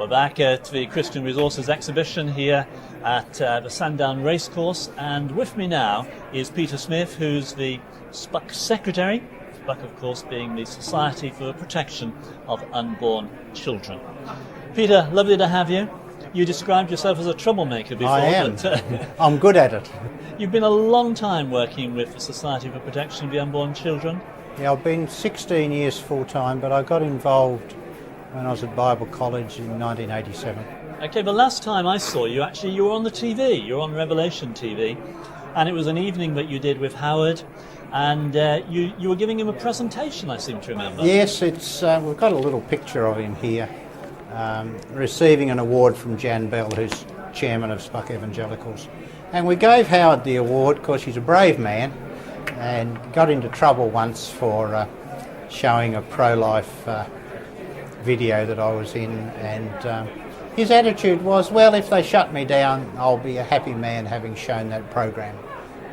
We're back at the Christian Resources exhibition here at the Sandown Racecourse, and with me now is Peter Smith, who's the SPUC Secretary, SPUC of course being the Society for the Protection of Unborn Children. Peter, lovely to have you. You described yourself as a troublemaker before. I am. But, I'm good at it. You've been a long time working with the Society for Protection of the Unborn Children. Yeah, I've been 16 years full-time, but I got involved when I was at Bible College in 1987. Okay, the last time I saw you, actually, you were on the TV. You were on Revelation TV, and it was an evening that you did with Howard, and you were giving him a presentation, I seem to remember. Yes, it's we've got a little picture of him here, receiving an award from Jan Bell, who's chairman of SPUC Evangelicals. And we gave Howard the award because he's a brave man and got into trouble once for showing a pro-life video that I was in, and his attitude was, well, if they shut me down, I'll be a happy man having shown that program.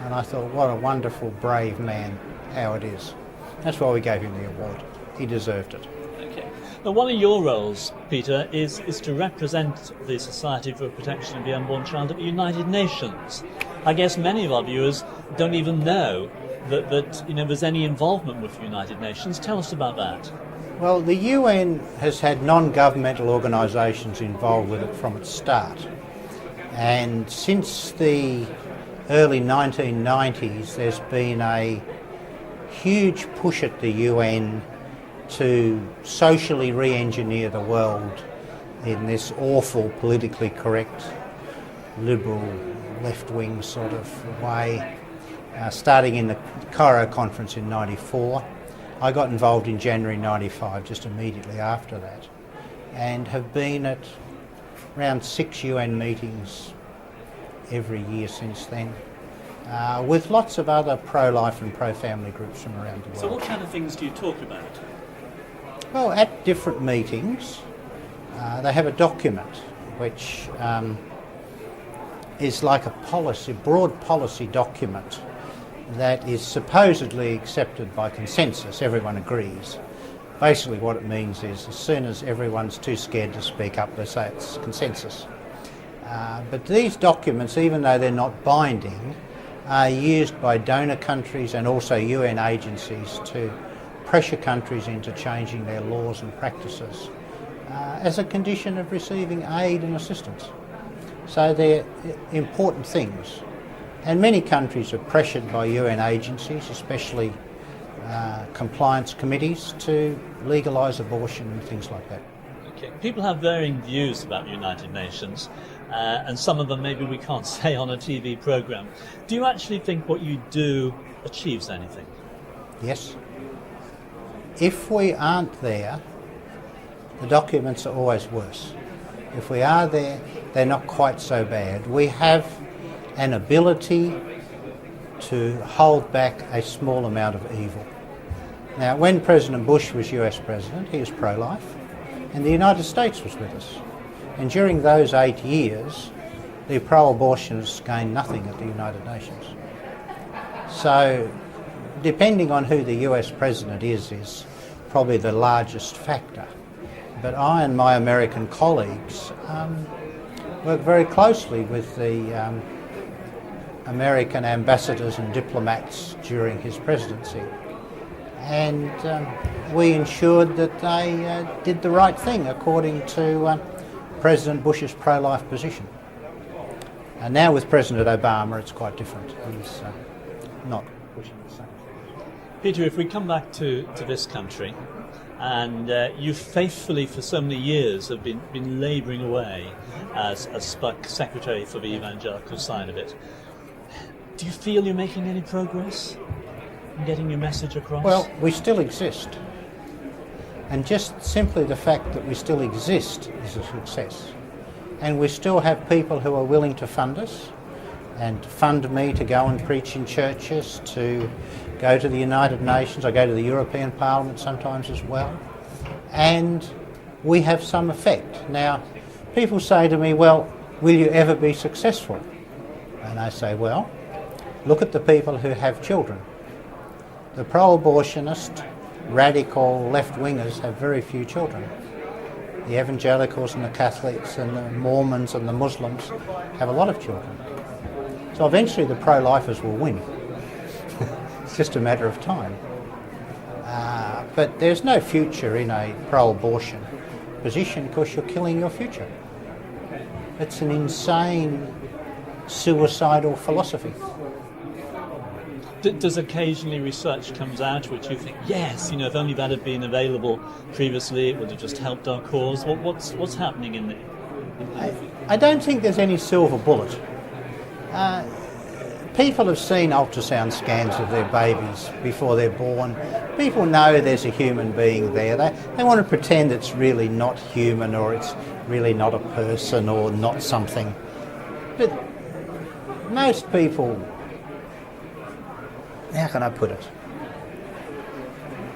And I thought, what a wonderful, brave man Howard is. That's why we gave him the award. He deserved it. Okay. Now, one of your roles, Peter, is to represent the Society for the Protection of the Unborn Child at the United Nations. I guess many of our viewers don't even know that there's any involvement with the United Nations. Tell us about that. Well, the UN has had non-governmental organisations involved with it from its start. And since the early 1990s, there's been a huge push at the UN to socially re-engineer the world in this awful, politically correct, liberal, left-wing sort of way, starting in the Cairo conference in '94. I got involved in January '95, just immediately after that, and have been at around 6 UN meetings every year since then, with lots of other pro-life and pro-family groups from around the world. So what kind of things do you talk about? Well, at different meetings, they have a document which is like a policy, broad policy document that is supposedly accepted by consensus. Everyone agrees. Basically what it means is as soon as everyone's too scared to speak up, they say it's consensus. But these documents, even though they're not binding, are used by donor countries and also UN agencies to pressure countries into changing their laws and practices as a condition of receiving aid and assistance. So they're important things. And many countries are pressured by UN agencies, especially compliance committees, to legalise abortion and things like that. Okay. People have varying views about the United Nations, and some of them maybe we can't say on a TV programme. Do you actually think what you do achieves anything? Yes. If we aren't there, the documents are always worse. If we are there, they're not quite so bad. We have an ability to hold back a small amount of evil. Now, when President Bush was US President, he was pro-life, and the United States was with us. And during those 8 years, the pro-abortionists gained nothing at the United Nations. So, depending on who the US President is probably the largest factor. But I and my American colleagues work very closely with the American ambassadors and diplomats during his presidency, and we ensured that they did the right thing according to President Bush's pro-life position. And now with President Obama it's quite different. He's not pushing the same. Peter, if we come back to this country, and you faithfully for so many years have been labouring away as SPUC Secretary for the evangelical side of it, do you feel you're making any progress in getting your message across? Well, we still exist. And just simply the fact that we still exist is a success. And we still have people who are willing to fund us and fund me to go and preach in churches, to go to the United Nations. I go to the European Parliament sometimes as well. And we have some effect. Now, people say to me, well, will you ever be successful? And I say, well, look at the people who have children. The pro-abortionist, radical left-wingers have very few children. The evangelicals and the Catholics and the Mormons and the Muslims have a lot of children. So eventually the pro-lifers will win. It's just a matter of time. But there's no future in a pro-abortion position because you're killing your future. It's an insane, suicidal philosophy. Does occasionally research comes out which you think, yes, if only that had been available previously, it would have just helped our cause? What's happening in there? I don't think there's any silver bullet. People have seen ultrasound scans of their babies before they're born. People know there's a human being there. They want to pretend it's really not human, or it's really not a person, or not something. But most people, how can I put it?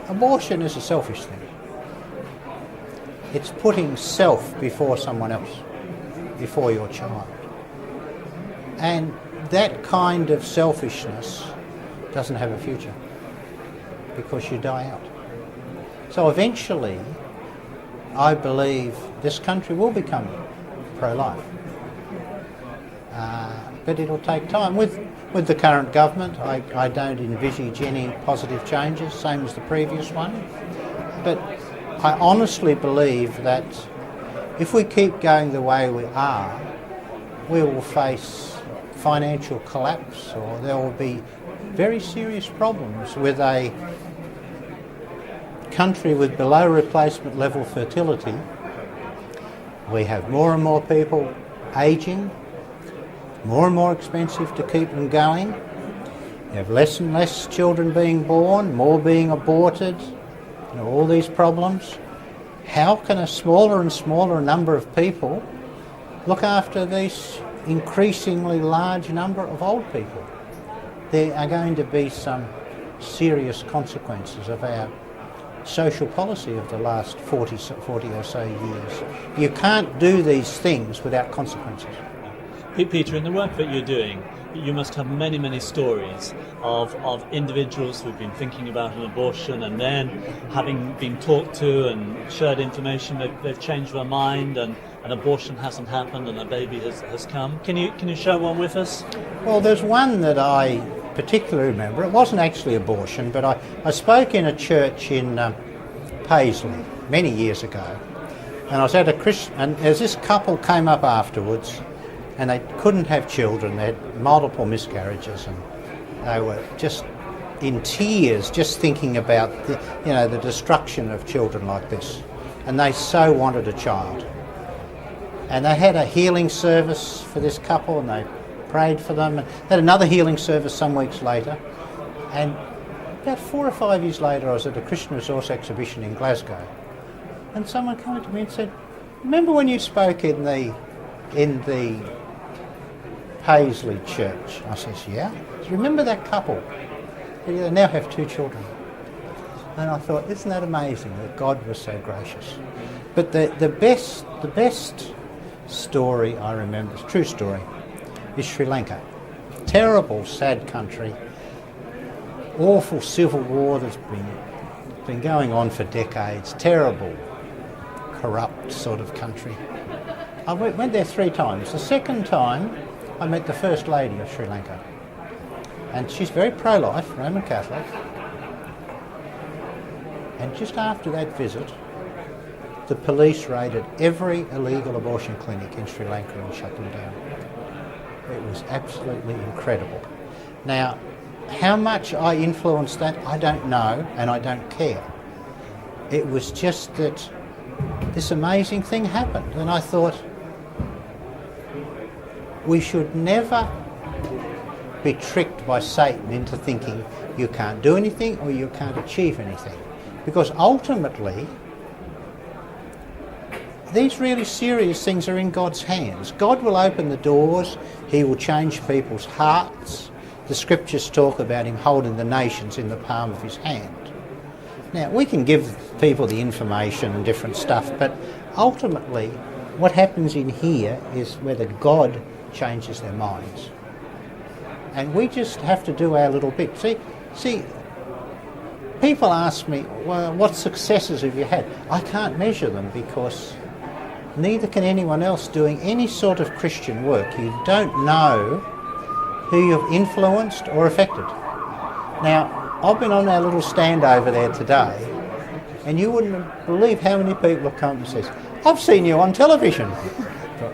Abortion is a selfish thing. It's putting self before someone else, before your child. And that kind of selfishness doesn't have a future because you die out. So eventually, I believe this country will become pro-life. But it'll take time. With the current government, I don't envisage any positive changes, same as the previous one. But I honestly believe that if we keep going the way we are, we will face financial collapse, or there will be very serious problems with a country with below replacement level fertility. We have more and more people ageing, more and more expensive to keep them going. You have less and less children being born, more being aborted, all these problems. How can a smaller and smaller number of people look after these increasingly large number of old people? There are going to be some serious consequences of our social policy of the last 40 or so years. You can't do these things without consequences. Peter, in the work that you're doing, you must have many, many stories of individuals who've been thinking about an abortion, and then having been talked to and shared information, they've changed their mind, and an abortion hasn't happened and a baby has come. Can you share one with us? Well, there's one that I particularly remember. It wasn't actually abortion, but I spoke in a church in Paisley many years ago, and I was at a Christian, and as this couple came up afterwards, and they couldn't have children, they had multiple miscarriages, and they were just in tears just thinking about the destruction of children like this, and they so wanted a child. And they had a healing service for this couple, and they prayed for them, and had another healing service some weeks later. And about 4 or 5 years later, I was at a Christian Resource exhibition in Glasgow, and someone came to me and said, "Remember when you spoke in the Paisley church?" I says, "Yeah." He said, "Remember that couple? They now have 2 children." And I thought, isn't that amazing that God was so gracious? But the best story I remember, it's a true story, is Sri Lanka. Terrible, sad country. Awful civil war that's been going on for decades. Terrible, corrupt sort of country. I went there 3 times. The second time, I met the First Lady of Sri Lanka. And she's very pro-life, Roman Catholic. And just after that visit, the police raided every illegal abortion clinic in Sri Lanka and shut them down. It was absolutely incredible. Now, how much I influenced that, I don't know, and I don't care. It was just that this amazing thing happened, and I thought, we should never be tricked by Satan into thinking you can't do anything or you can't achieve anything. Because ultimately, these really serious things are in God's hands. God will open the doors, He will change people's hearts. The scriptures talk about Him holding the nations in the palm of His hand. Now, we can give people the information and different stuff, but ultimately what happens in here is whether God changes their minds. And we just have to do our little bit. See, people ask me, well, what successes have you had? I can't measure them because neither can anyone else doing any sort of Christian work. You don't know who you've influenced or affected. Now, I've been on our little stand over there today, and you wouldn't believe how many people have come and says, "I've seen you on television."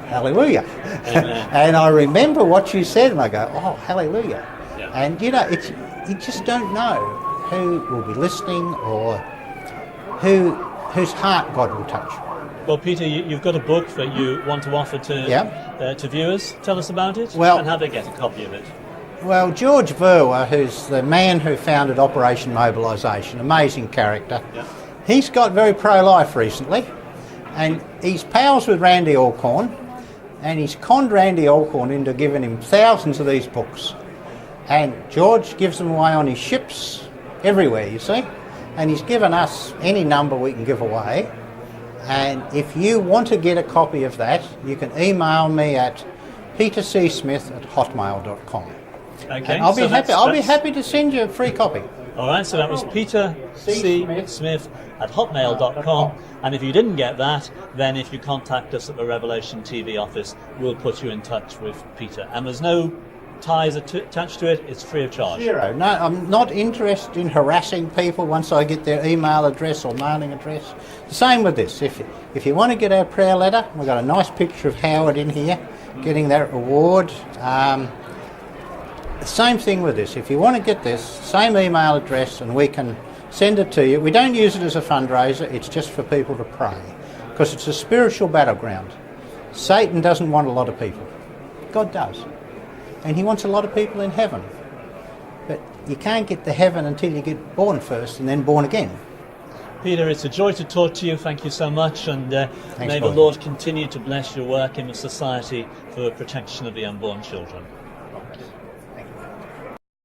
Hallelujah. And I remember what you said, and I go, "Oh, hallelujah." Yeah. And you know, you just don't know who will be listening or whose heart God will touch. Well, Peter, you've got a book that you want to offer to viewers. Tell us about it, and how they get a copy of it. Well, George Verwer, who's the man who founded Operation Mobilisation, amazing character, he's got very pro-life recently, and he's pals with Randy Alcorn, and he's conned Randy Alcorn into giving him thousands of these books. And George gives them away on his ships everywhere, you see, and he's given us any number we can give away. And if you want to get a copy of that, you can email me at petercsmith@hotmail.com. Okay, and I'll be happy to send you a free copy. All right, so that was Peter C. Smith at hotmail.com. And if you didn't get that, then if you contact us at the Revelation TV office, we'll put you in touch with Peter. And there's no ties attached to it, it's free of charge. Zero. No, I'm not interested in harassing people once I get their email address or mailing address. The same with this. If you want to get our prayer letter, we've got a nice picture of Howard in here getting that award. Same thing with this. If you want to get this, same email address, and we can send it to you. We don't use it as a fundraiser, it's just for people to pray, because it's a spiritual battleground. Satan doesn't want a lot of people. God does. And he wants a lot of people in heaven. But you can't get to heaven until you get born first and then born again. Peter, it's a joy to talk to you. Thank you so much. And may the Lord continue to bless your work in the Society for the Protection of the Unborn Children.